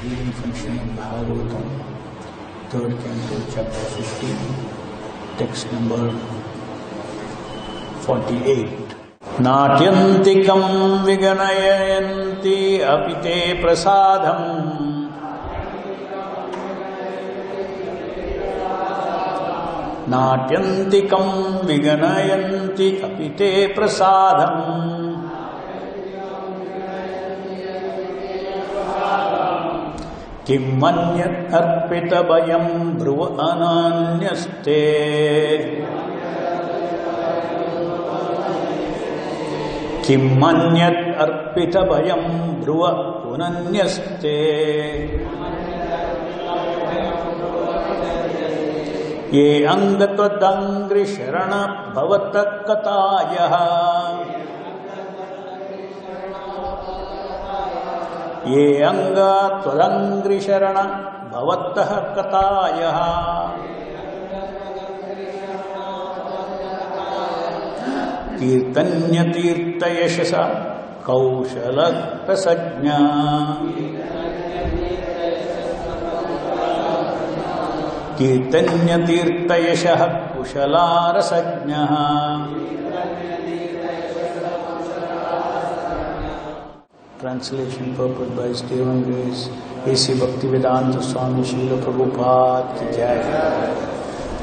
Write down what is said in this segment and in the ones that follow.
Reading from Srimad Bhagavatam, 3rd Canto, Chapter 15, text number 48. Natyantikam viganayanti apite prasadham Natyantikam viganayanti apite prasadham Kim manyat arpita bayam dhruva ananyaste Kim manyat arpita bayam dhruva ananyaste Ye angatva-dangri sharana bhavata katayaha Ye anga twadangri sharana bhavattah katayaha Kirtanya tirtha yashasa kaushala prasajna Kirtanya tirtha yashah kushala rasajna Translation purport by His Divine Grace, A.C. Bhaktivedanta Swami Srila Prabhupada Ki Jai.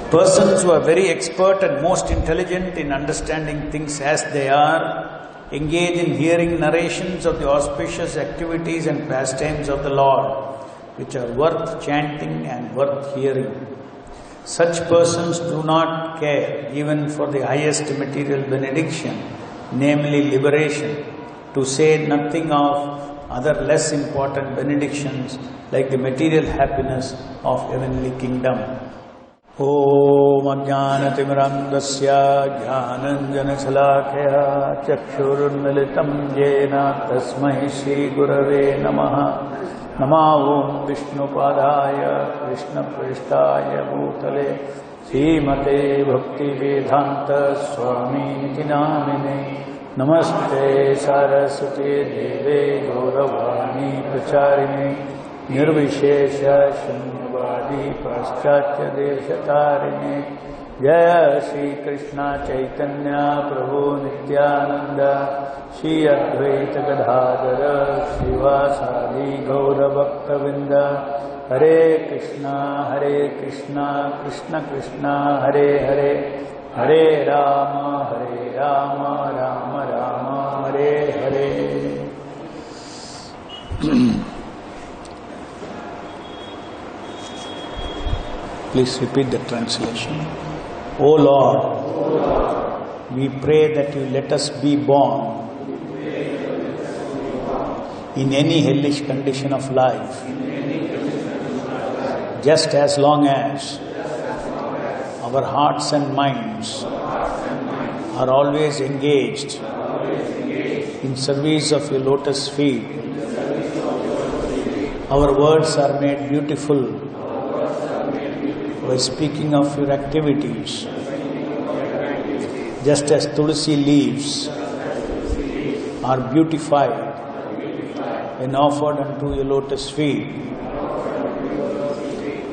Persons who are very expert and most intelligent in understanding things as they are, engage in hearing narrations of the auspicious activities and pastimes of the Lord, which are worth chanting and worth hearing. Such persons do not care even for the highest material benediction, namely liberation, to say nothing of other less important benedictions like the material happiness of heavenly kingdom. Om Ajnanatimrandasya Jnananjana Shalakaya Chakshurunmilitam Jena Tasmai Shri Gurave Namaha Nama Om Vishnupadaya Krishna Prishtaya Bhutale Srimate Bhakti Vedanta Swami Niti Namine Namaste Saraswati Deve Gauravani Pracharini Nirvishesha Shunyavadi Paschatya Deshatarine Jaya Shri Krishna Chaitanya Prabhu Nityananda Shri Advaita Gadadhara Srivasadi Gauravaktavinda Hare Krishna Krishna Krishna Hare Hare Hare Rama, Rama Rama, Hare Hare. Please repeat the translation. O Lord, we pray that you let us be born in any hellish condition of life, just as long as our hearts and minds are always engaged in service of your lotus feet. Our words are made beautiful by speaking of your activities, just as tulsi leaves are beautified when offered unto your lotus feet.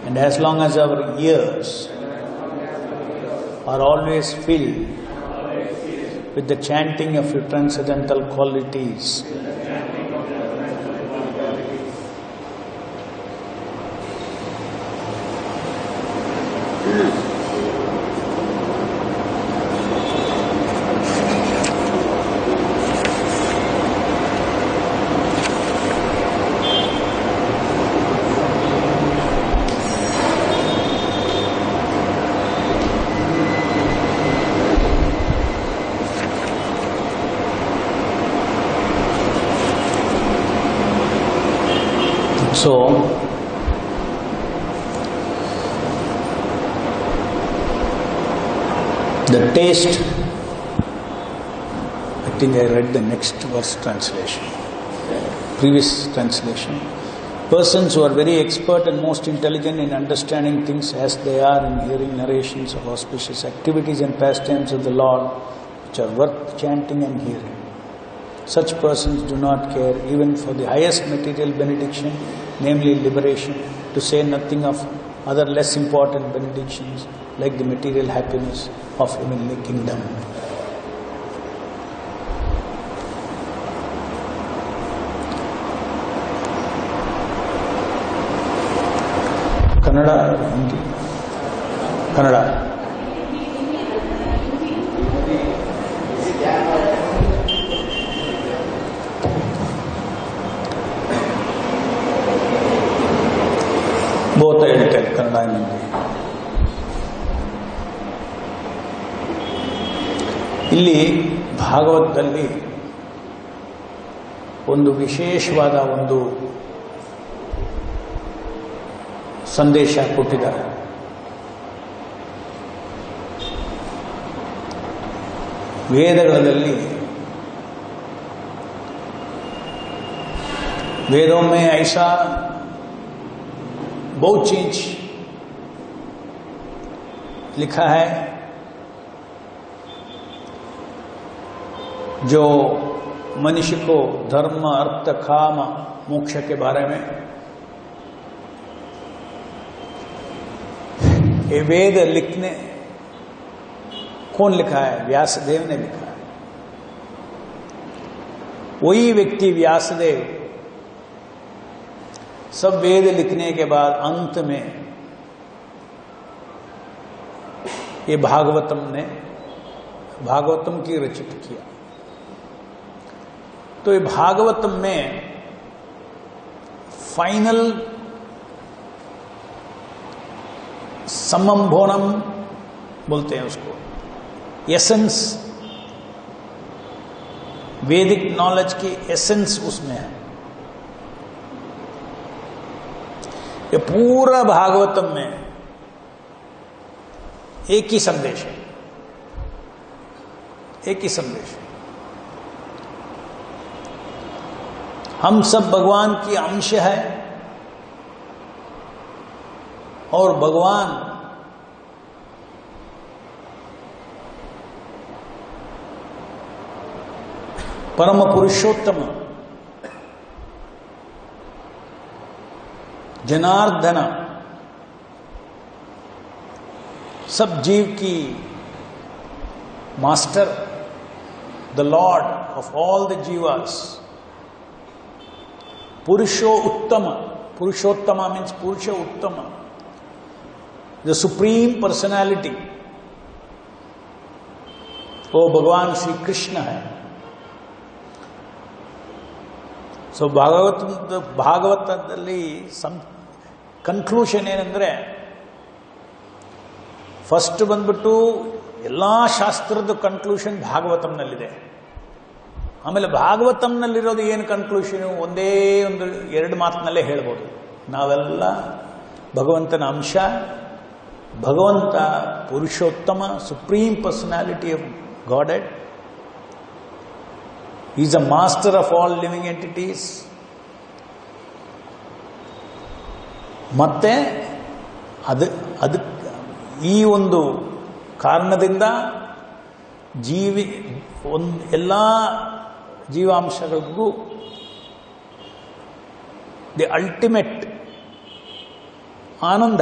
And as long as our ears are always filled with the chanting of your transcendental qualities. So, the taste, I think I read the next verse translation, previous translation. Persons who are very expert and most intelligent in understanding things as they are and hearing narrations of auspicious activities and pastimes of the Lord, which are worth chanting and hearing. Such persons do not care even for the highest material benediction, namely liberation, to say nothing of other less important benedictions like the material happiness of heavenly kingdom. Kannada, Hindi. Kannada. Both I will tell, Kannada and Hindi. ಇಲ್ಲಿ ಭಾಗವತದಲ್ಲಿ ಒಂದು ವಿಶೇಷವಾದ ಒಂದು ಸಂದೇಶ ಕೊಟ್ಟಿದ್ದಾರೆ. ವೇದಗಳಲ್ಲಿ वेदों में ऐसा बहुत चीज लिखा है जो मनुष्य को धर्म, अर्थ, काम, मोक्ष के बारे में ये वेद लिखने कौन लिखा है? व्यासदेव ने लिखा है. वही व्यक्ति व्यासदेव सब वेद लिखने के बाद अंत में ये भागवतम की रचित किया. तो ये भागवतम में फाइनल समंभोनम बोलते हैं उसको, एसेंस, वैदिक नॉलेज की एसेंस उसमें है. ये पूरा भागवतम में एक ही संदेश है, एक ही संदेश. हम सब भगवान की अंश है और भगवान परम पुरुषोत्तम जनार्दन सब जीव की master, the lord of all the जीवास. पुरुषो उत्तम, पुरुषोत्तम मीन्स पुरुष उत्तम, द सुप्रीम पर्सनैलिटी, वो भगवान श्री कृष्ण है. ಸೊ ಭಾಗವತದಲ್ಲಿ ಕನ್ಕ್ಲೂಷನ್ ಏನಂದ್ರೆ, ಫಸ್ಟ್ ಬಂದ್ಬಿಟ್ಟು ಎಲ್ಲ ಶಾಸ್ತ್ರದ ಕನ್ಕ್ಲೂಷನ್ ಭಾಗವತಂನಲ್ಲಿದೆ. ಆಮೇಲೆ ಭಾಗವತಂನಲ್ಲಿರೋದು ಏನು ಕನ್ಕ್ಲೂಷನು, ಒಂದೇ ಎರಡು ಮಾತಿನಲ್ಲೇ ಹೇಳ್ಬೋದು. ನಾವೆಲ್ಲ ಭಗವಂತನ ಅಂಶ, ಭಗವಂತ ಪುರುಷೋತ್ತಮ, supreme personality of godhead. He is a master of all living entities. ಮತ್ತೆ ಈ ಒಂದು ಕಾರಣದಿಂದ ಎಲ್ಲ ಜೀವಾಂಶಗಳಿಗೂ ದಿ ಅಲ್ಟಿಮೇಟ್ ಆನಂದ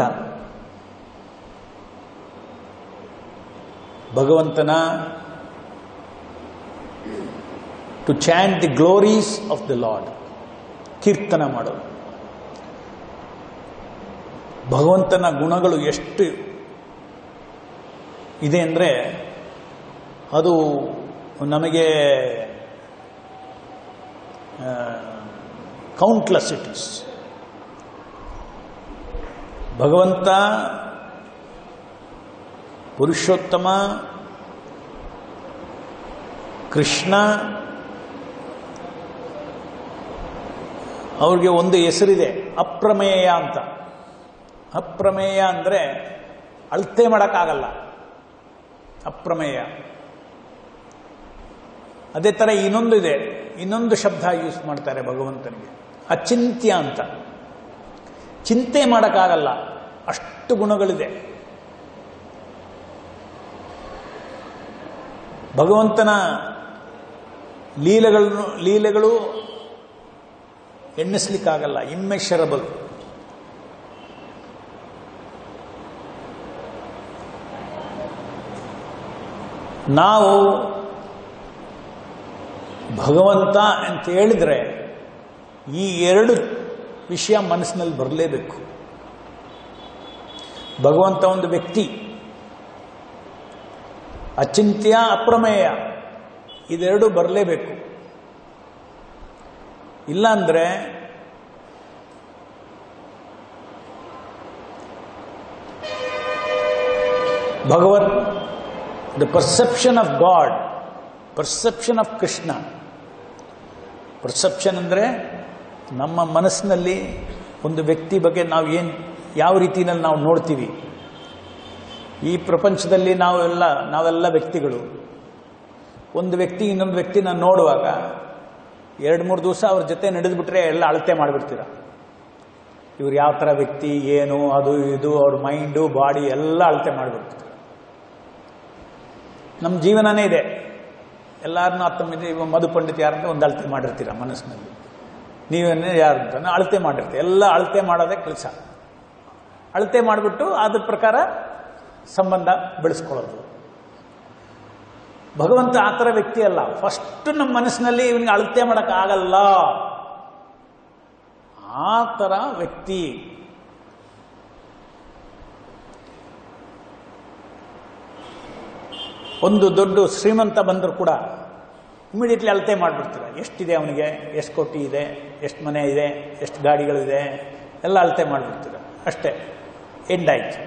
ಭಗವಂತನ to chant the glories of the Lord, ಕೀರ್ತನ ಮಾಡೋದು. ಭಗವಂತನ ಗುಣಗಳು ಎಷ್ಟು ಇದೆ ಅಂದರೆ ಅದು ನಮಗೆ ಕೌಂಟ್ಲೆಸ್ ಇಟ್ ಇಸ್. ಭಗವಂತ ಪುರುಷೋತ್ತಮ, ಕೃಷ್ಣ, ಅವ್ರಿಗೆ ಒಂದು ಹೆಸರಿದೆ, ಅಪ್ರಮೇಯ ಅಂತ. ಅಪ್ರಮೇಯ ಅಂದರೆ ಅಳತೆ ಮಾಡೋಕ್ಕಾಗಲ್ಲ, ಅಪ್ರಮೇಯ. ಅದೇ ಥರ ಇನ್ನೊಂದು ಇದೆ, ಇನ್ನೊಂದು ಶಬ್ದ ಯೂಸ್ ಮಾಡ್ತಾರೆ ಭಗವಂತನಿಗೆ, ಅಚಿಂತ್ಯ ಅಂತ. ಚಿಂತೆ ಮಾಡೋಕ್ಕಾಗಲ್ಲ, ಅಷ್ಟು ಗುಣಗಳಿದೆ. ಭಗವಂತನ ಲೀಲೆಗಳು ಎಣ್ಣಿಸ್ಲಿಕ್ಕಾಗಲ್ಲ, ಇಮ್ಮೆಷರಬಲ್. ನಾವು ಭಗವಂತ ಅಂತ ಹೇಳಿದ್ರೆ ಈ ಎರಡು ವಿಷಯ ಮನಸ್ಸಿನಲ್ಲಿ ಬರಲೇಬೇಕು. ಭಗವಂತ ಒಂದು ವ್ಯಕ್ತಿ, ಅಚಿಂತ್ಯ ಅಪ್ರಮೇಯ, ಇದೆರಡು ಬರಲೇಬೇಕು. ಇಲ್ಲಾಂದ್ರೆ ಭಗವತ್ the perception of God, perception of Krishna. Perception ಅಂದರೆ ನಮ್ಮ ಮನಸ್ಸಿನಲ್ಲಿ ಒಂದು ವ್ಯಕ್ತಿ ಬಗ್ಗೆ ನಾವು ಯಾವ ರೀತಿಯಲ್ಲಿ ನಾವು ನೋಡ್ತೀವಿ. ಈ ಪ್ರಪಂಚದಲ್ಲಿ ನಾವೆಲ್ಲ ವ್ಯಕ್ತಿಗಳು. ಒಂದು ವ್ಯಕ್ತಿ ಇನ್ನೊಂದು ವ್ಯಕ್ತಿನ ನೋಡುವಾಗ 2-3 ದಿವಸ ಅವ್ರ ಜೊತೆ ನಡೆದ್ಬಿಟ್ರೆ ಎಲ್ಲ ಅಳತೆ ಮಾಡಿಬಿಡ್ತೀರ. ಇವ್ರು ಯಾವ ಥರ ವ್ಯಕ್ತಿ, ಏನು, ಅದು ಇದು, ಅವ್ರ ಮೈಂಡು ಬಾಡಿ ಎಲ್ಲ ಅಳತೆ ಮಾಡಿಬಿಡ್ತೀರ. ನಮ್ಮ ಜೀವನನೇ ಇದೆ. ಎಲ್ಲರನ್ನೂ ಇವ ಮಧು ಪಂಡಿತ್ ಯಾರಂತ ಒಂದು ಅಳತೆ ಮಾಡಿರ್ತೀರ ಮನಸ್ಸಿನಲ್ಲಿ. ನೀವೇನೇ ಯಾರು ಅಂತ ಅಳತೆ ಮಾಡಿರ್ತೀರ. ಎಲ್ಲ ಅಳತೆ ಮಾಡೋದೇ ಕೆಲಸ. ಅಳತೆ ಮಾಡಿಬಿಟ್ಟು ಅದ್ರ ಪ್ರಕಾರ ಸಂಬಂಧ ಬೆಳೆಸ್ಕೊಳ್ಳೋದು. ಭಗವಂತ ಆ ಥರ ವ್ಯಕ್ತಿ ಅಲ್ಲ. ಫಸ್ಟ್ ನಮ್ಮ ಮನಸ್ಸಿನಲ್ಲಿ ಇವನಿಗೆ ಅಳತೆ ಮಾಡೋಕ್ಕಾಗಲ್ಲ, ಆ ಥರ ವ್ಯಕ್ತಿ. ಒಂದು ದೊಡ್ಡ ಶ್ರೀಮಂತ ಬಂದರೂ ಕೂಡ ಇಮಿಡಿಯೇಟ್ಲಿ ಅಳತೆ ಮಾಡಿಬಿಡ್ತೀರ. ಎಷ್ಟಿದೆ ಅವನಿಗೆ, ಎಷ್ಟು ಕೋಟಿ ಇದೆ, ಎಷ್ಟು ಮನೆ ಇದೆ, ಎಷ್ಟು ಗಾಡಿಗಳಿದೆ, ಎಲ್ಲ ಅಳತೆ ಮಾಡಿಬಿಡ್ತೀರ. ಅಷ್ಟೇ, ಎಂಡ್ ಆಯ್ತು.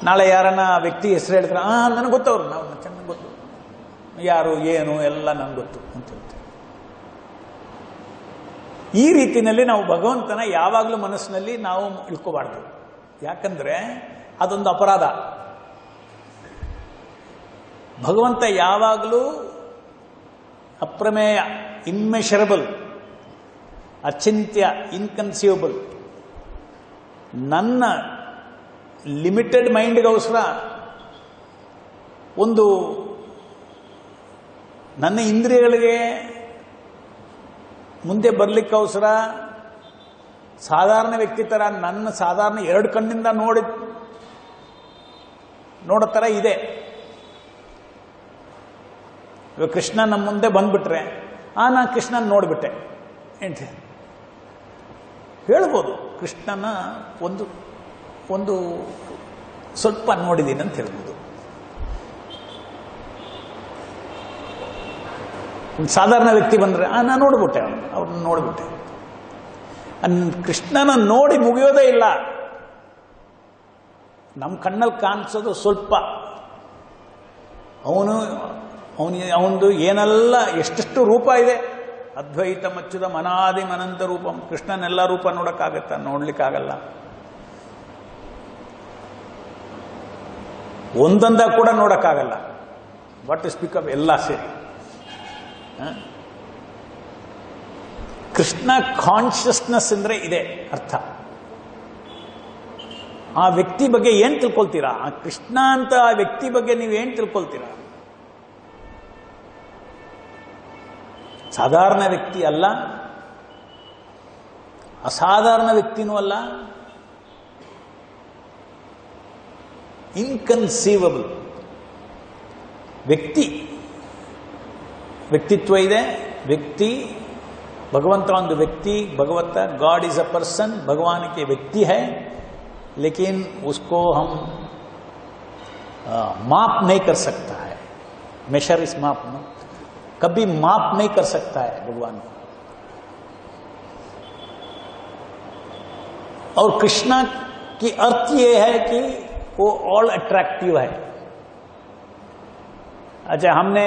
ನಾಳೆ ಯಾರನ್ನ ವ್ಯಕ್ತಿ ಹೆಸರು ಹೇಳಿದ್ರೆ ನನಗೆ ಗೊತ್ತವ್ರು, ನಾವು ಚೆನ್ನಾಗಿ ಗೊತ್ತು, ಯಾರು ಏನು ಎಲ್ಲ ನನಗೆ ಗೊತ್ತು ಅಂತ ಹೇಳ್ತೀವಿ. ಈ ರೀತಿಯಲ್ಲಿ ನಾವು ಭಗವಂತನ ಯಾವಾಗಲೂ ಮನಸ್ಸಿನಲ್ಲಿ ನಾವು ಇಳ್ಕೋಬಾರ್ದು. ಯಾಕಂದ್ರೆ ಅದೊಂದು ಅಪರಾಧ. ಭಗವಂತ ಯಾವಾಗಲೂ ಅಪ್ರಮೇಯ, ಇಮ್ಮೆಷರಬಲ್, ಅಚಿಂತ್ಯ, ಇನ್ಕನ್ಸೀವಬಲ್. ನನ್ನ ಲಿಮಿಟೆಡ್ ಮೈಂಡ್ಗೋಸ್ಕರ, ಒಂದು ನನ್ನ ಇಂದ್ರಿಯಗಳಿಗೆ ಮುಂದೆ ಬರಲಿಕ್ಕೋಸ್ಕರ ಸಾಧಾರಣ ವ್ಯಕ್ತಿ ಥರ ನನ್ನ ಸಾಧಾರಣ 2 ಕಣ್ಣಿಂದ ನೋಡೋ ಥರ ಇದೆ. ಇವಾಗ ಕೃಷ್ಣ ನಮ್ಮ ಮುಂದೆ ಬಂದ್ಬಿಟ್ರೆ ನಾನು ಕೃಷ್ಣನ ನೋಡಿಬಿಟ್ಟೆ ಅಂತ ಹೇಳ್ಬೋದು. ಕೃಷ್ಣನ ಒಂದು ಸ್ವಲ್ಪ ನೋಡಿದ್ದೀನಿ ಅಂತ ಹೇಳ್ಬೋದು. ಒಂದು ಸಾಧಾರಣ ವ್ಯಕ್ತಿ ಬಂದರೆ ನಾನು ನೋಡ್ಬಿಟ್ಟೆ, ಅವ್ರನ್ನ ನೋಡ್ಬಿಟ್ಟೆ. ಕೃಷ್ಣನ ನೋಡಿ ಮುಗಿಯೋದೇ ಇಲ್ಲ. ನಮ್ಮ ಕಣ್ಣಲ್ಲಿ ಕಾಣಿಸೋದು ಸ್ವಲ್ಪ. ಅವನದು ಏನೆಲ್ಲ ಎಷ್ಟೆಷ್ಟು ರೂಪ ಇದೆ. ಅದ್ವೈತ ಮಚ್ಚುದ ಮನಾದಿ ಅನಂತ ರೂಪಂ. ಕೃಷ್ಣನೆಲ್ಲ ರೂಪ ನೋಡೋಕ್ಕಾಗತ್ತಾ? ನೋಡ್ಲಿಕ್ಕಾಗಲ್ಲ. ಒಂದೊಂದ ಕೂಡ ನೋಡೋಕ್ಕಾಗಲ್ಲ. ವಾಟ್ ಇಸ್ ಸ್ಪೀಕ್ ಆಫ್ ಎಲ್ಲ ಸೇರಿ. ಕೃಷ್ಣ ಕಾನ್ಷಿಯಸ್ನೆಸ್ ಅಂದ್ರೆ ಇದೆ ಅರ್ಥ. ಆ ವ್ಯಕ್ತಿ ಬಗ್ಗೆ ಏನ್ ತಿಳ್ಕೊಳ್ತೀರಾ? ಆ ಕೃಷ್ಣ ಅಂತ ಆ ವ್ಯಕ್ತಿ ಬಗ್ಗೆ ನೀವೇನ್ ತಿಳ್ಕೊಳ್ತೀರಾ? ಸಾಧಾರಣ ವ್ಯಕ್ತಿ ಅಲ್ಲ, ಅಸಾಧಾರಣ ವ್ಯಕ್ತಿನೂ ಅಲ್ಲ, ಇನ್ಕನ್ಸೀವಬಲ್ ವ್ಯಕ್ತಿತ್ವ ಇದೆ. ವ್ಯಕ್ತಿ भगवंत ಒಂದು ವ್ಯಕ್ತಿ, भगवंत गॉड इज अ पर्सन, भगवान के व्यक्ति है, लेकिन उसको हम माप नहीं कर सकता है. मेजर इस माप में कभी माप नहीं कर सकता है भगवान को. और कृष्णा की अर्थ ये है कि वो ऑल अट्रैक्टिव है. अच्छा, हमने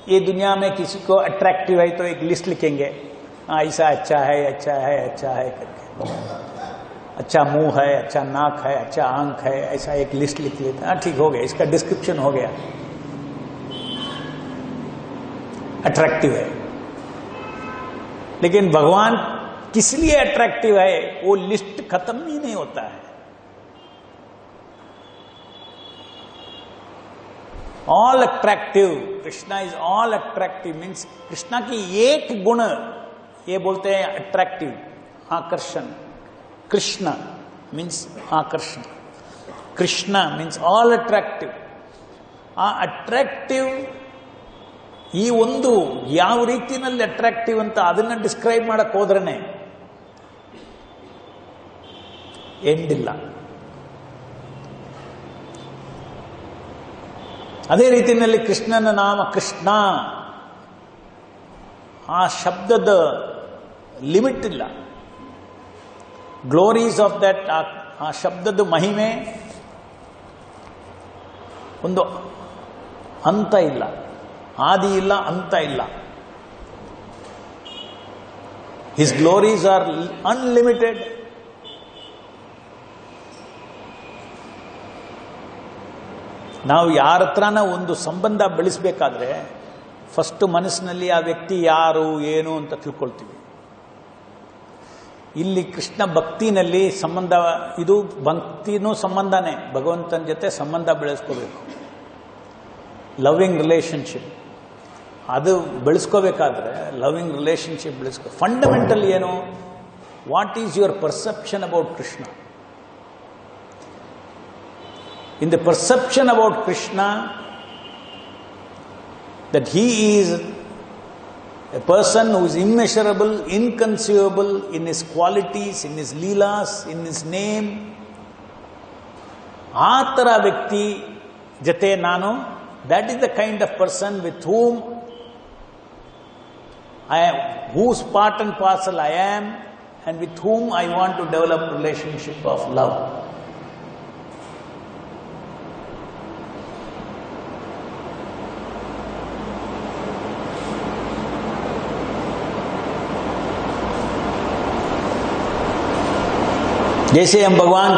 ये दुनिया में किसी को अट्रैक्टिव है तो एक लिस्ट लिखेंगे, ऐसा अच्छा है, अच्छा है, अच्छा है करके. अच्छा मुंह है, अच्छा नाक है, अच्छा आंख है, ऐसा एक लिस्ट लिख लेते हैं. ठीक हो गया, इसका डिस्क्रिप्शन हो गया, अट्रैक्टिव है. लेकिन भगवान किस लिए अट्रैक्टिव है वो लिस्ट खत्म ही नहीं होता है. All attractive, Krishna is all attractive means Krishna की एक गुण ये बोलते हैं अट्रैक्टिव, आकर्षण. कृष्ण मीन्स आकर्षण, कृष्ण मीन्स ऑल अट्रैक्टिव. ಆ ಅಟ್ರಾಕ್ಟಿವ್ ಈ ಒಂದು ಯಾವ ರೀತಿಯಲ್ಲಿ ಅಟ್ರಾಕ್ಟಿವ್ ಅಂತ ಅದನ್ನ ಡಿಸ್ಕ್ರೈಬ್ ಮಾಡಕ್ ಹೋದ್ರೇನೆ ಎಂಡ್ ಇಲ್ಲ. ಅದೇ ರೀತಿಯಲ್ಲಿ ಕೃಷ್ಣನ ನಾಮ ಕೃಷ್ಣ, ಆ ಶಬ್ದದ ಲಿಮಿಟ್ ಇಲ್ಲ. ಗ್ಲೋರೀಸ್ ಆಫ್ ದಟ್, ಆ ಶಬ್ದದ ಮಹಿಮೆ ಒಂದು ಅಂತ ಇಲ್ಲ, ಆದಿ ಇಲ್ಲ, ಅಂತ ಇಲ್ಲ. His glories are unlimited. ನಾವು ಯಾರ ಹತ್ರನ ಒಂದು ಸಂಬಂಧ ಬೆಳೆಸಬೇಕಾದ್ರೆ ಫಸ್ಟ್ ಮನಸ್ಸಿನಲ್ಲಿ ಆ ವ್ಯಕ್ತಿ ಯಾರು ಏನು ಅಂತ ತಿಳ್ಕೊಳ್ತೀವಿ. ಇಲ್ಲಿ ಕೃಷ್ಣ ಭಕ್ತಿನಲ್ಲಿ ಸಂಬಂಧ, ಇದು ಭಕ್ತಿನೂ ಸಂಬಂಧನೇ, ಭಗವಂತನ ಜೊತೆ ಸಂಬಂಧ ಬೆಳೆಸ್ಕೋಬೇಕು. ಲವಿಂಗ್ ರಿಲೇಶನ್ಶಿಪ್ ಅದು ಬೆಳೆಸ್ಕೋಬೇಕಾದ್ರೆ ಲವಿಂಗ್ ರಿಲೇಶನ್ಶಿಪ್ ಬೆಳೆಸ್ಕೋ. ಫಂಡಮೆಂಟಲ್ ಏನು? What is your perception about Krishna? In the perception about Krishna, that he is a person who is immeasurable, inconceivable in his qualities, in his leelas, in his name. ಆ ಥರ ವ್ಯಕ್ತಿ ಜೊತೆ ನಾನು, that is the kind of person with whom I am, whose part and parcel I am, and with whom I want to develop relationship of love. जैसे हम भगवान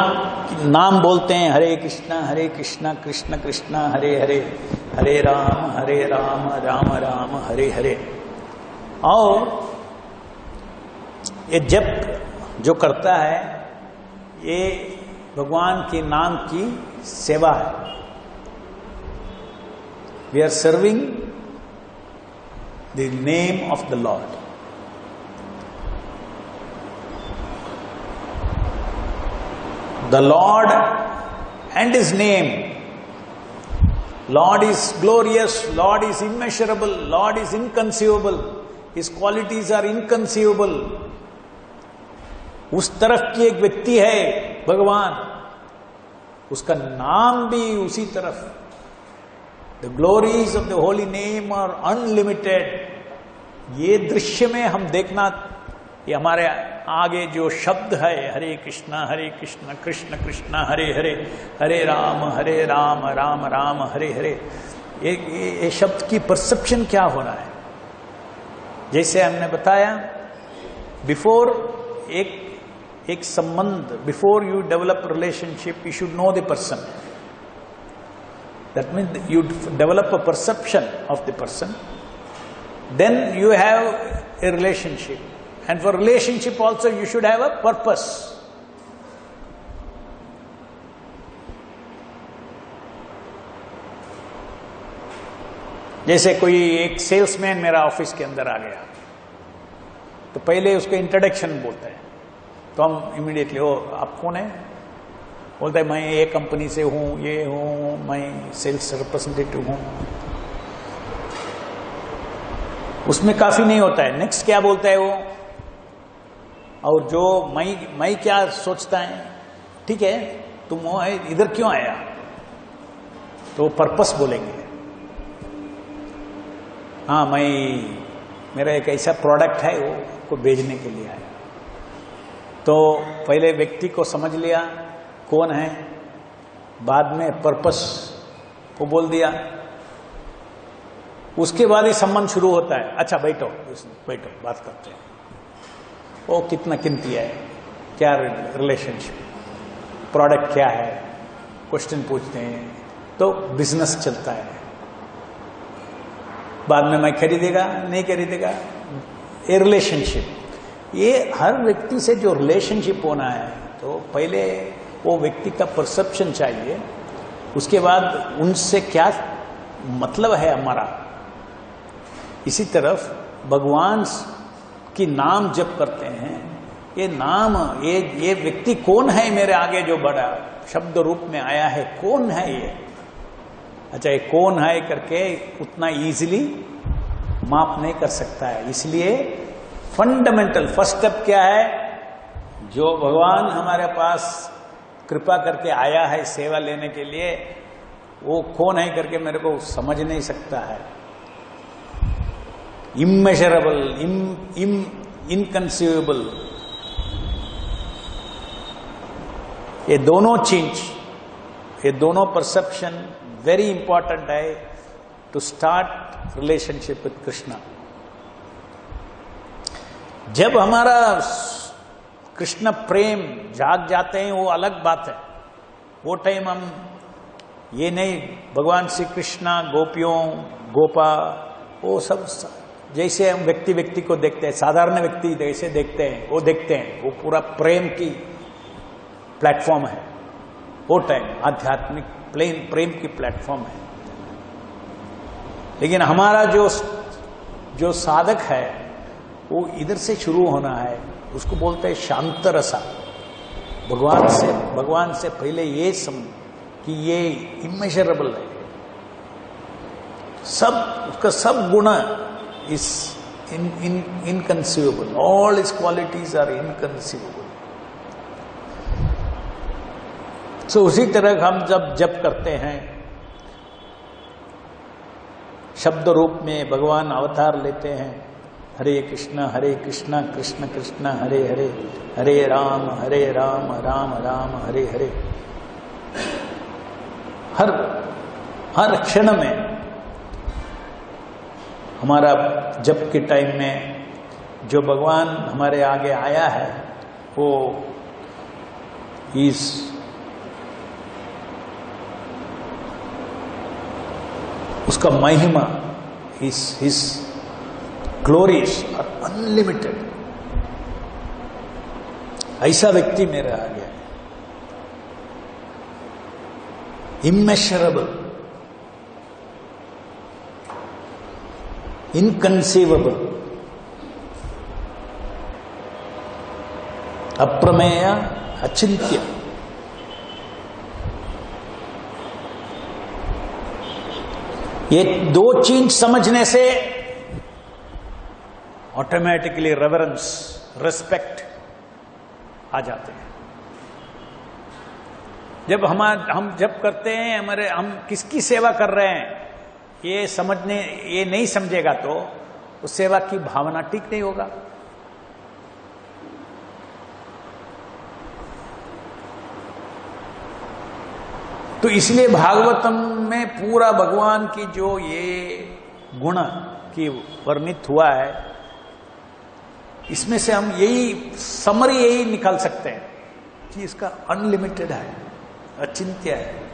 नाम बोलते हैं, हरे कृष्णा कृष्ण कृष्ण हरे हरे, हरे राम राम राम हरे हरे. और ये जप जो करता है ये भगवान के नाम की सेवा है. We are serving the name of the lord. The Lord and His name. Lord is glorious, Lord is immeasurable, Lord is inconceivable. His qualities are inconceivable. उस तरफ की एक व्यक्ति है भगवान, उसका नाम भी उसी तरफ. The glories of the holy name are unlimited. ये दृश्य में हम देखना, ये हमारे आगे जो शब्द है हरे कृष्णा कृष्ण कृष्ण हरे हरे, हरे राम राम राम हरे हरे, ये शब्द की परसेप्शन क्या होना है? जैसे हमने बताया बिफोर एक संबंध, before you develop relationship you should know the person. That means you develop a perception of the person, then you have a relationship. And for relationship also you should have a purpose. जैसे कोई एक salesman मेरा office के अंदर आ गया तो पहले उसका इंट्रोडक्शन बोलता है, तो हम इमीडिएटली ओ आप कौन है? बोलता है मैं ये कंपनी से हूँ, ये हूँ, मैं सेल्स रिप्रेजेंटेटिव हूँ. उसमें काफी नहीं होता है. नेक्स्ट क्या बोलता है वो, और जो मैं क्या सोचता है, ठीक है तुम इधर क्यों आया, तो पर्पस बोलेंगे. हाँ मेरा एक ऐसा प्रोडक्ट है वो को भेजने के लिए आया. तो पहले व्यक्ति को समझ लिया कौन है, बाद में पर्पस को बोल दिया, उसके बाद ही संबंध शुरू होता है. अच्छा बैठो बात करते हैं. वो कितना कीमती है, क्या रिलेशनशिप, प्रोडक्ट क्या है, क्वेश्चन पूछते हैं, तो बिजनेस चलता है. बाद में मैं खरीदेगा नहीं खरीदेगा, ये रिलेशनशिप. ये हर व्यक्ति से जो रिलेशनशिप होना है, तो पहले वो व्यक्ति का परसेप्शन चाहिए, उसके बाद उनसे क्या मतलब है हमारा। इसी तरफ भगवान की नाम जप करते हैं, ये नाम, ये व्यक्ति कौन है मेरे आगे जो बड़ा शब्द रूप में आया है, कौन है ये? अच्छा, ये कौन है करके उतना इजीली माप नहीं कर सकता है। इसलिए फंडामेंटल फर्स्ट स्टेप क्या है? जो भगवान हमारे पास कृपा करके आया है सेवा लेने के लिए, वो कौन है करके मेरे को समझ नहीं सकता है। इमेजरेबल, इनकंसीवेबल, ये दोनों चीज, ये दोनों परसेप्शन वेरी इंपॉर्टेंट है to start relationship with Krishna. जब हमारा कृष्ण प्रेम जाग जाते हैं वो अलग बात है। वो टाइम हम ये नहीं भगवान श्री कृष्णा गोपियों गोपा वो सब जैसे हम व्यक्ति व्यक्ति को देखते हैं, साधारण व्यक्ति जैसे देखते हैं वो देखते हैं, वो पूरा प्रेम की प्लेटफॉर्म है। वो टाइम आध्यात्मिक प्रेम की प्लेटफॉर्म है। लेकिन हमारा जो साधक है वो इधर से शुरू होना है। उसको बोलते हैं शांत रसा। भगवान से पहले ये समझ कि ये इमेजरेबल है, सब उसका सब गुण is inconceivable, all is qualities are inconceivable. So उसी तरह हम जब जप करते हैं, शब्द रूप में भगवान अवतार लेते हैं, हरे कृष्ण कृष्ण कृष्ण हरे हरे, हरे राम राम राम हरे हरे। हर क्षण में हमारा जप के टाइम में जो भगवान हमारे आगे आया है वो उसका महिमा, his glories are unlimited। ऐसा व्यक्ति मेरे आगे है, immeasurable, inconceivable, अप्रमेय, अचिंत्य। ये दो चीज समझने से ऑटोमेटिकली रेवरेंस, रिस्पेक्ट आ जाते हैं। जब हम जब करते हैं, हम किसकी सेवा कर रहे हैं ये नहीं समझेगा तो उस सेवा की भावना ठीक नहीं होगा। तो इसलिए भागवतम में पूरा भगवान की जो ये गुण की वर्णित हुआ है, इसमें से हम समरी यही निकाल सकते हैं कि इसका अनलिमिटेड है, अचिंत्य है।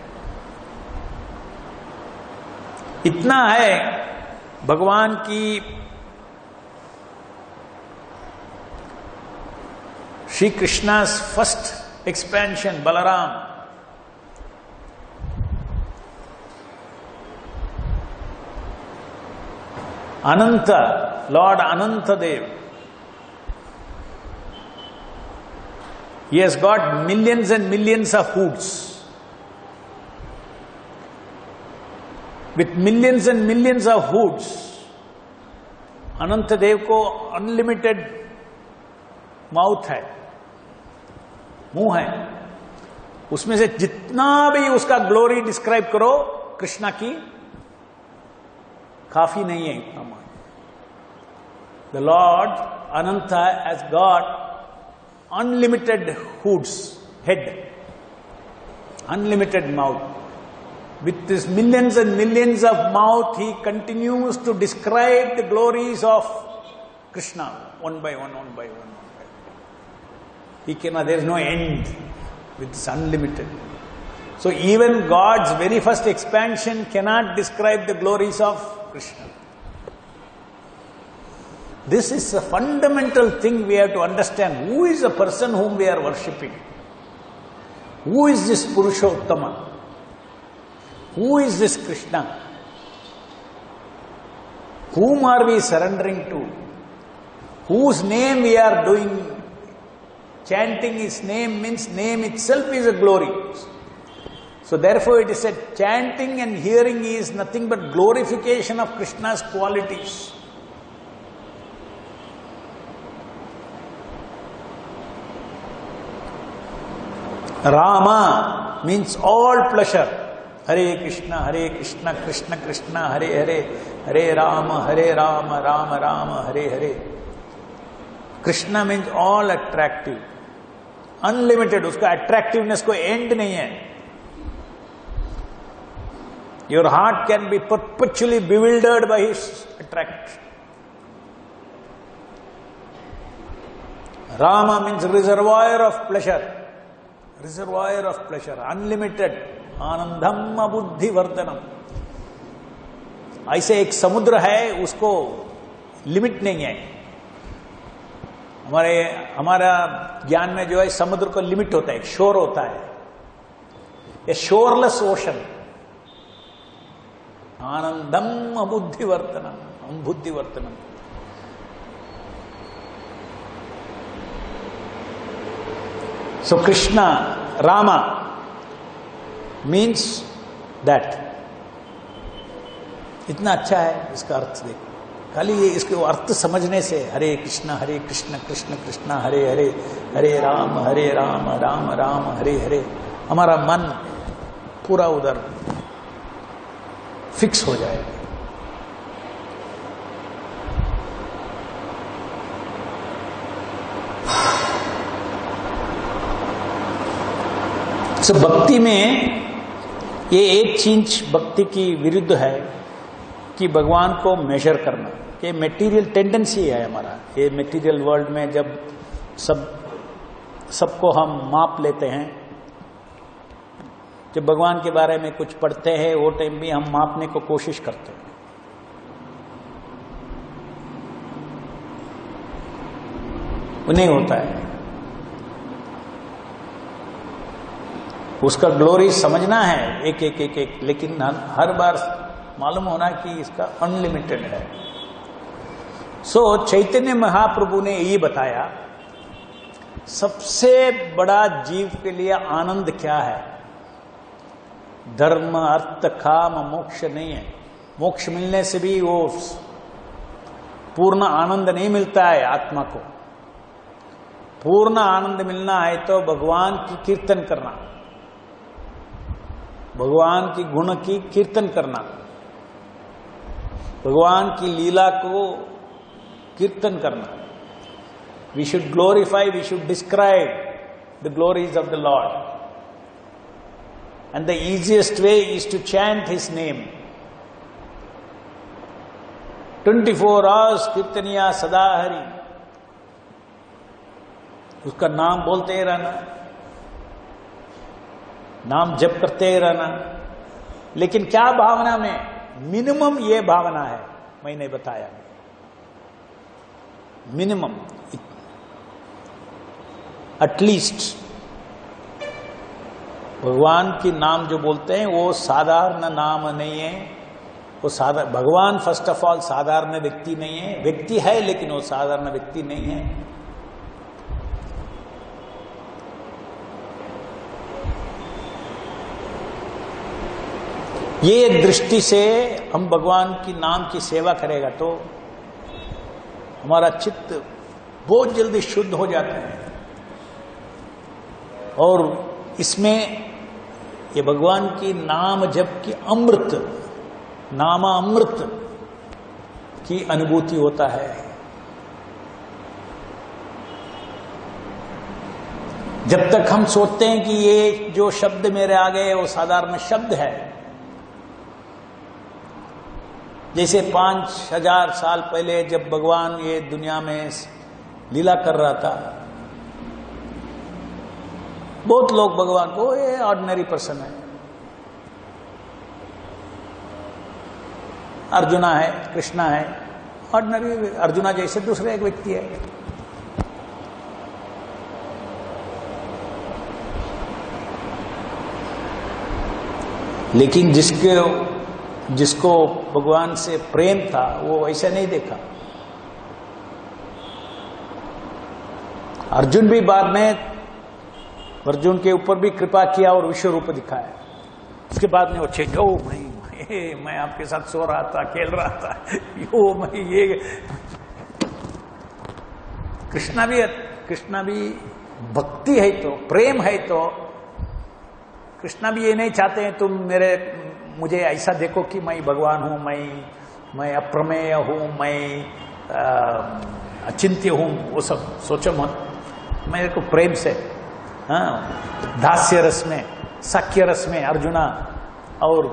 इतना है भगवान की Shri Krishna first expansion Balram, Ananta, Lord Anantadev, he has got millions and millions of hoods. With millions and millions of hoods, Anantadev को unlimited माउथ है, मुंह है। उसमें से जितना भी उसका ग्लोरी डिस्क्राइब करो कृष्णा की, काफी नहीं है इतना मान। The lord Ananta has got unlimited hoods, head, unlimited mouth. With this millions and millions of mouth he continues to describe the glories of Krishna one by one, one by one. He cannot, there is no end with this unlimited. So even God's very first expansion cannot describe the glories of Krishna. This is a fundamental thing we have to understand. Who is the person whom we are worshipping? Who is this Purushottama? Who is this Krishna? Whom are we surrendering to? Whose name we are doing? Chanting his name means name itself is a glory. So therefore it is said, chanting and hearing is nothing but glorification of Krishna's qualities. Rama means all pleasure. Hare Krishna, Krishna Krishna, Hare Hare, Hare Rama, Rama Rama, Hare Hare. Krishna means all attractive, unlimited. उसका attractiveness कोई end नहीं है. Your heart can be perpetually bewildered by his attraction. Rama means reservoir of pleasure. Reservoir of pleasure, unlimited. आनंदम बुद्धि वर्धनम. ऐसे एक समुद्र है, उसको लिमिट नहीं है. हमारा ज्ञान में जो है समुद्र को लिमिट होता है, एक शोर होता है. ए शोरलेस ओशन. आनंदम बुद्धि वर्धनम, बुद्धि वर्धनम. So Krishna, Rama means that. इतना अच्छा है इसका अर्थ देखो. खाली ये इसके अर्थ समझने से, हरे कृष्ण कृष्ण कृष्ण हरे हरे, हरे राम राम राम हरे हरे, हमारा मन पूरा उधर फिक्स हो जाएगा. तो भक्ति में ये एक चीज भक्ति की विरुद्ध है कि भगवान को मेजर करना. ये मेटीरियल टेंडेंसी है हमारा. ये मेटीरियल वर्ल्ड में जब सबको हम माप लेते हैं, जब भगवान के बारे में कुछ पढ़ते हैं वो टाइम भी हम मापने को कोशिश करते हैं. वो नहीं होता है. उसका ग्लोरी समझना है एक एक एक एक, लेकिन हर बार मालूम होना कि इसका अनलिमिटेड है. सो चैतन्य महाप्रभु ने यही बताया, सबसे बड़ा जीव के लिए आनंद क्या है? धर्म अर्थ काम मोक्ष नहीं है. मोक्ष मिलने से भी वो पूर्ण आनंद नहीं मिलता है आत्मा को. पूर्ण आनंद मिलना है तो भगवान की कीर्तन करना, भगवान की गुण की कीर्तन करना, भगवान की लीला को कीर्तन करना. We should glorify, we should describe the glories of the Lord. And the easiest way is to chant his name. 24 hours कीर्तनिया सदा हरि. उसका नाम बोलते ही रहना, नाम जप करते ही रहना. लेकिन क्या भावना में? मिनिमम ये भावना है, मैंने बताया. मिनिमम एटलीस्ट भगवान की नाम जो बोलते हैं वो साधारण नाम नहीं है. वो भगवान फर्स्ट ऑफ ऑल साधारण व्यक्ति नहीं है. व्यक्ति है लेकिन वो साधारण व्यक्ति नहीं है. ये एक दृष्टि से हम भगवान की नाम की सेवा करेगा तो हमारा चित्त बहुत जल्दी शुद्ध हो जाता है. और इसमें ये भगवान की नाम जप की अमृत, नामा अमृत की अनुभूति होता है. जब तक हम सोचते हैं कि ये जो शब्द मेरे आ गए वो साधारण शब्द है, जैसे 5000 साल पहले जब भगवान ये दुनिया में लीला कर रहा था, बहुत लोग भगवान को ये ऑर्डिनरी पर्सन है, अर्जुना है, कृष्णा है, ऑर्डिनरी अर्जुना जैसे दूसरे एक व्यक्ति है. लेकिन जिसको भगवान से प्रेम था वो ऐसा नहीं देखा। अर्जुन भी बाद में अर्जुन के ऊपर भी कृपा किया और विश्व रूप दिखाया। उसके बाद में वो चेंज हो, मैं आपके साथ सो रहा था, खेल रहा था, मैं ये कृष्णा भी भक्ति है तो, प्रेम है तो कृष्णा भी ये नहीं चाहते हैं तुम मुझे ऐसा देखो कि मैं भगवान हूं, मैं अप्रमेय हूं, मैं अचिंत्य हूं, वो सब सोचो मत। मेरे को प्रेम से, दास्य रस में, साक्ष्य रस में अर्जुना और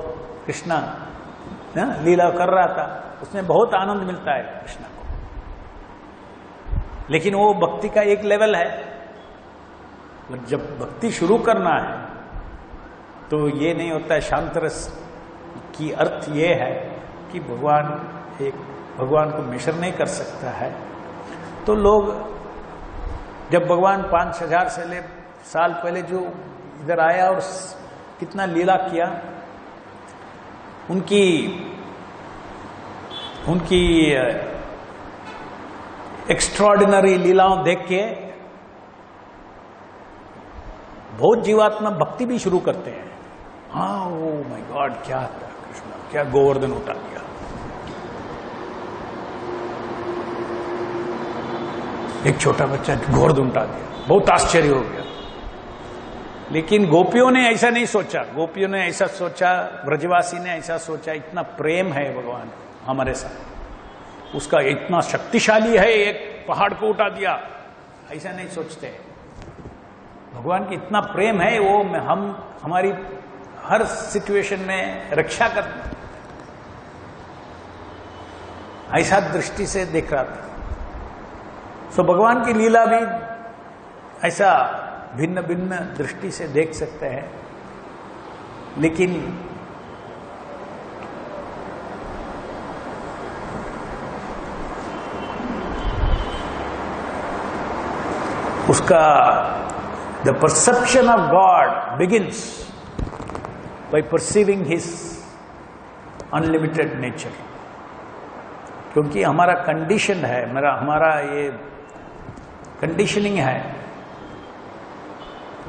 कृष्णा लीला कर रहा था, उसमें बहुत आनंद मिलता है कृष्णा को। लेकिन वो भक्ति का एक लेवल है, जब भक्ति शुरू करना है तो ये नहीं होता है। शांत रस की अर्थ ये है कि भगवान को मेजर नहीं कर सकता है। तो लोग जब भगवान 5000 साल पहले जो इधर आया और कितना लीला किया, उनकी एक्स्ट्राऑर्डिनरी लीलाओं देख के बहुत जीवात्मा भक्ति भी शुरू करते हैं। हाँ, ओ माय गॉड, क्या था कृष्ण, क्या गोवर्धन उठा दिया। एक छोटा बच्चा गोवर्धन उठा दिया, बहुत आश्चर्य हो गया। लेकिन गोपियों ने ऐसा नहीं सोचा, गोपियों ने ऐसा सोचा, ब्रजवासी ने ऐसा सोचा, इतना प्रेम है भगवान हमारे साथ, उसका इतना शक्तिशाली है, एक पहाड़ को उठा दिया, ऐसा नहीं सोचते। भगवान की इतना प्रेम है, वो हमारी हर सिचुएशन में रक्षा करते, ऐसा दृष्टि से देख रहा था। सो भगवान की लीला भी ऐसा भिन्न भिन्न दृष्टि से देख सकते हैं। लेकिन उसका the perception of God begins by perceiving His unlimited nature। क्योंकि हमारा कंडीशन है, हमारा ये कंडीशनिंग है।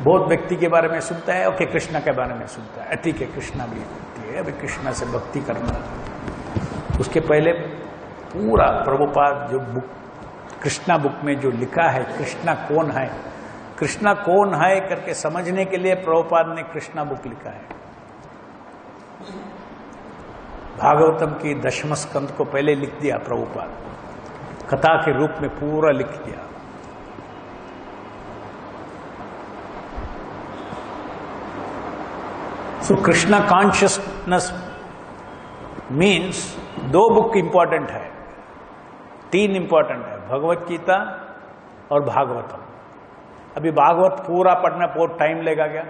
बहुत व्यक्ति के बारे में सुनता है, ओके कृष्णा के बारे में सुनता है, ठीक है कृष्णा भी व्यक्ति है, अभी कृष्णा से भक्ति करना। उसके पहले पूरा प्रभुपाद जो बुक, कृष्णा बुक में जो लिखा है कृष्णा कौन है, कृष्णा कौन है करके समझने के लिए प्रभुपाद ने कृष्णा बुक लिखा है। भागवतम की 10वें स्कंद को पहले लिख दिया प्रभुपाद, कथा के रूप में पूरा लिख दिया। So Krishna consciousness means 2 book important है, 3 इंपॉर्टेंट है, भगवत गीता और भागवतम। अभी भागवत पूरा पढ़ना बहुत टाइम लेगा क्या,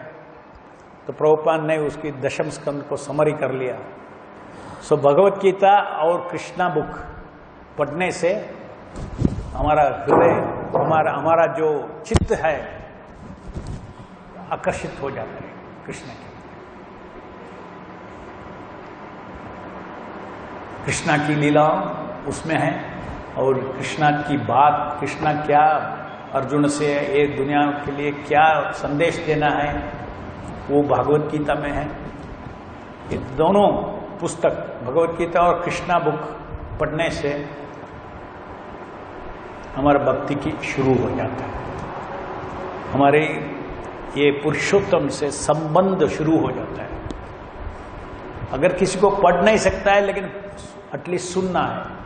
तो प्रभुपाद ने उसकी 10वें स्कंद को समरी कर लिया। सो भगवत गीता और कृष्णा बुक पढ़ने से हमारा हृदय, हमारा जो चित्त है आकर्षित हो जाता है कृष्ण के। कृष्णा की लीला उसमें है, और कृष्णा की बात, कृष्णा क्या अर्जुन से ये दुनिया के लिए क्या संदेश देना है, वो भागवत गीता में है। ये दोनों पुस्तक, भगवत गीता और कृष्णा बुक पढ़ने से हमारा भक्ति की शुरू हो जाता है, हमारे ये पुरुषोत्तम से संबंध शुरू हो जाता है। अगर किसी को पढ़ नहीं सकता है, लेकिन एटलीस्ट सुनना है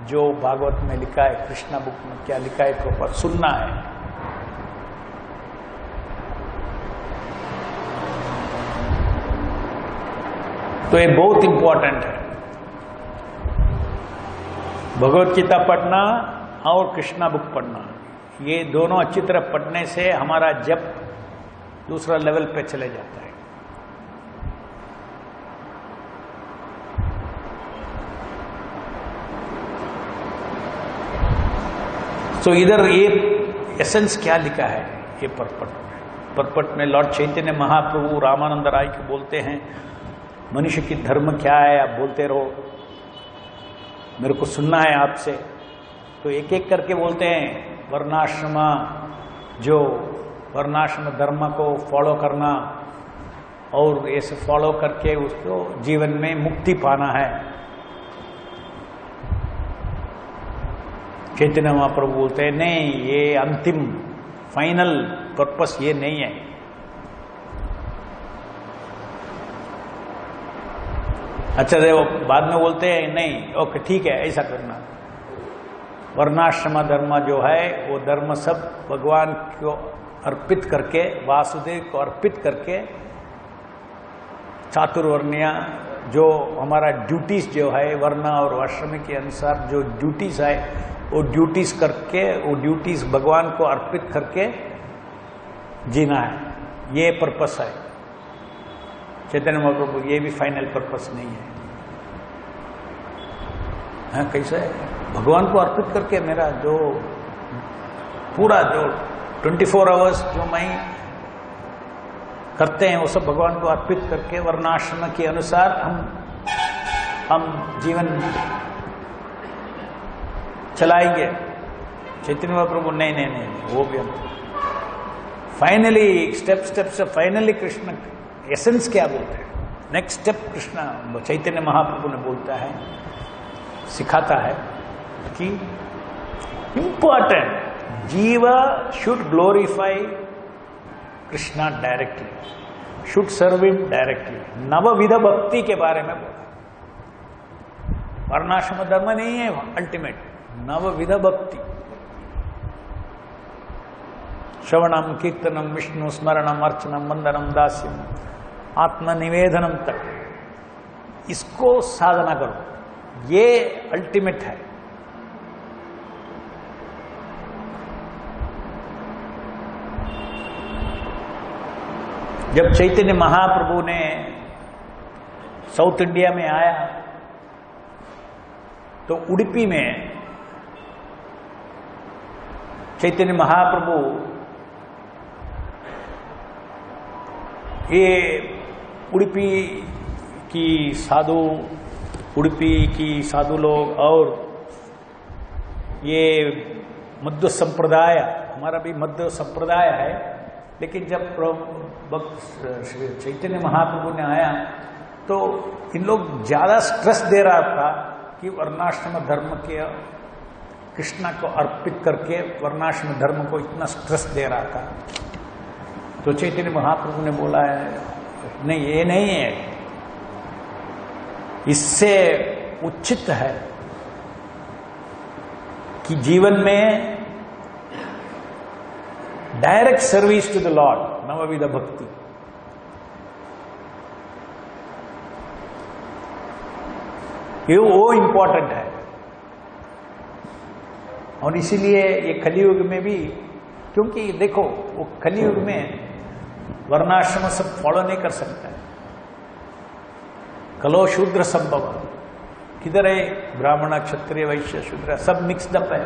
जो भागवत में लिखा है, कृष्णा बुक में क्या लिखा है, प्रॉपर सुनना है। तो ये बहुत इंपॉर्टेंट है, भगवत गीता पढ़ना और कृष्णा बुक पढ़ना। ये दोनों अच्छी तरह पढ़ने से हमारा जप दूसरा लेवल पे चले जाता है। तो इधर ये एसेंस क्या लिखा है, ये परपट में लॉर्ड चैतन्य महाप्रभु रामानंद राय को बोलते हैं, मनुष्य की धर्म क्या है आप बोलते रहो, मेरे को सुनना है आपसे। तो एक एक करके बोलते हैं वर्णाश्रम, जो वर्णाश्रम धर्म को फॉलो करना और ऐसे फॉलो करके उसको जीवन में मुक्ति पाना है। चैतन्य महाप्रभु बोलते हैं नहीं, ये अंतिम फाइनल पर्पस ये नहीं है। अच्छा देखो, बाद में बोलते हैं नहीं, ओके ठीक है ऐसा करना। वर्णाश्रम धर्म जो है वो धर्म सब भगवान को अर्पित करके, वासुदेव को अर्पित करके, चातुर्वर्णीय जो हमारा ड्यूटीज जो है वर्ण और आश्रम के अनुसार जो ड्यूटीज है वो ड्यूटीज करके, वो ड्यूटीज भगवान को अर्पित करके जीना है, ये पर्पस है। चैतन्य महाप्रभु ये भी फाइनल पर्पस नहीं है। हाँ, कैसे भगवान को अर्पित करके मेरा जो पूरा जो 24 आवर्स जो मैं करते हैं वो सब भगवान को अर्पित करके वर्णाश्रम के अनुसार हम जीवन चलाएंगे। चैतन्य महाप्रभु नहीं, वो भी हम फाइनली स्टेप से फाइनली कृष्ण एसेंस क्या बोलते हैं, नेक्स्ट स्टेप कृष्ण चैतन्य महाप्रभु ने बोलता है, सिखाता है कि इंपॉर्टेंट जीव should glorify Krishna directly, should serve him directly. नवविध भक्ति के बारे में बोला, वर्णाश्रम धर्म नहीं है अल्टीमेट, नवविध भक्ति, श्रवणम कीर्तनम विष्णु स्मरणम अर्चनम वंदनम दास्यम आत्मनिवेदनम तक, इसको साधना करो, ये अल्टीमेट है। जब चैतन्य महाप्रभु ने साउथ इंडिया में आया तो उडुपी में चैतन्य महाप्रभु ये उडुपी की साधु लोग और ये मध्य संप्रदाय, हमारा भी मध्य संप्रदाय है, लेकिन जब चैतन्य महाप्रभु ने आया तो इन लोग ज्यादा स्ट्रेस दे रहा था कि वर्णाश्रम धर्म के कृष्णा को अर्पित करके वर्णाश्रम धर्म को इतना स्ट्रेस दे रहा था। तो चैतन्य महाप्रभु ने बोला है नहीं, ये नहीं है, इससे उचित है कि जीवन में direct service to the Lord, नवविध भक्ति। ये वो इंपॉर्टेंट है। और इसीलिए ये कलियुग में भी, क्योंकि देखो वो कलियुग में वर्णाश्रम सब फॉलो नहीं कर सकता है, कलो शूद्र संभव, किधर है ब्राह्मण क्षत्रिय वैश्य शूद्र सब मिक्सड अप है,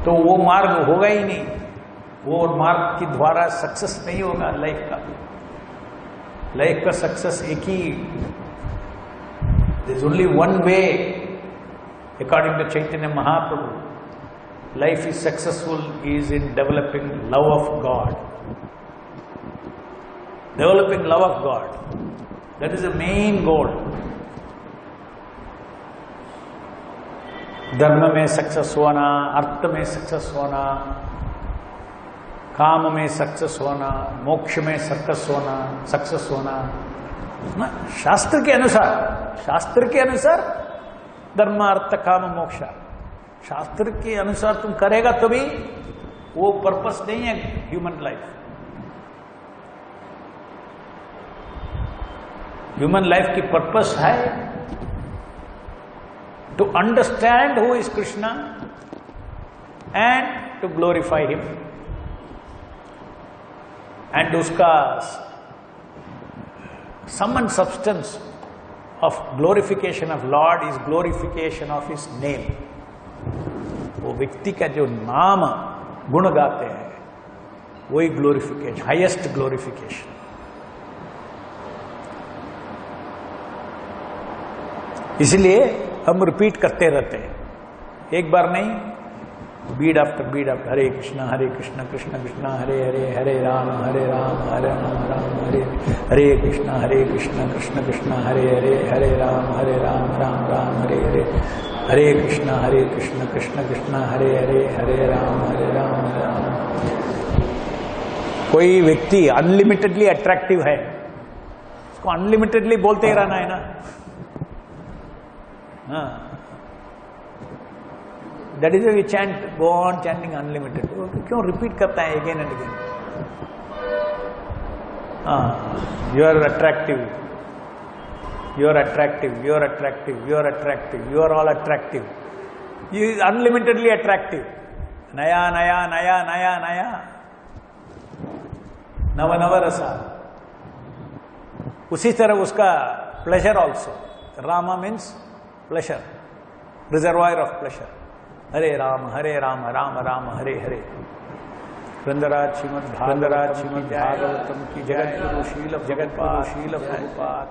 तो वो मार्ग होगा ही नहीं, वो मार्ग के द्वारा सक्सेस नहीं होगा लाइफ का सक्सेस एक ही, there is only one way according to Chaitanya Mahaprabhu. Life is successful is in developing love of God. Developing love of God. That is the main goal. धर्म में सक्सेस होना, अर्थ में सक्सेस होना, काम में सक्सेस होना, मोक्ष में सक्सेस होना ना, शास्त्र के अनुसार धर्म अर्थ काम मोक्ष, शास्त्र के अनुसार तुम करेगा तभी, वो पर्पस नहीं है ह्यूमन लाइफ। ह्यूमन लाइफ की पर्पस है to understand who is Krishna and to glorify him, and उसका sum and substance of glorification of Lord is glorification of his name. वो व्यक्ति का जो नाम गुण गाते हैं वही ग्लोरिफिकेशन, हाईएस्ट ग्लोरिफिकेशन। इसलिए हम रिपीट करते रहते हैं, एक बार नहीं, बीड आफ्टर हरे कृष्णा कृष्ण कृष्ण हरे हरे, हरे राम राम हरे हरे कृष्ण कृष्ण कृष्ण हरे हरे, हरे राम राम राम हरे हरे, हरे कृष्ण कृष्ण कृष्ण हरे हरे, हरे राम राम। कोई व्यक्ति अनलिमिटेडली अट्रैक्टिव है, उसको अनलिमिटेडली बोलते ही रहना है ना। हाँ, that is we chant, go on chanting unlimited. क्यों रिपीट करता है अगेन एंड अगेन? हाँ, you are attractive, you are attractive, you are attractive, you are attractive, you are all attractive, you unlimitedly attractive. नया नया नया नया नया, नव नव रसा। उसी तरह उसका pleasure also, Rama means pleasure, reservoir of pleasure. हरे राम राम राम हरे हरे। वृंदराज श्रीमद् भागवतम की जगत गुरु शील प्रभुपाद।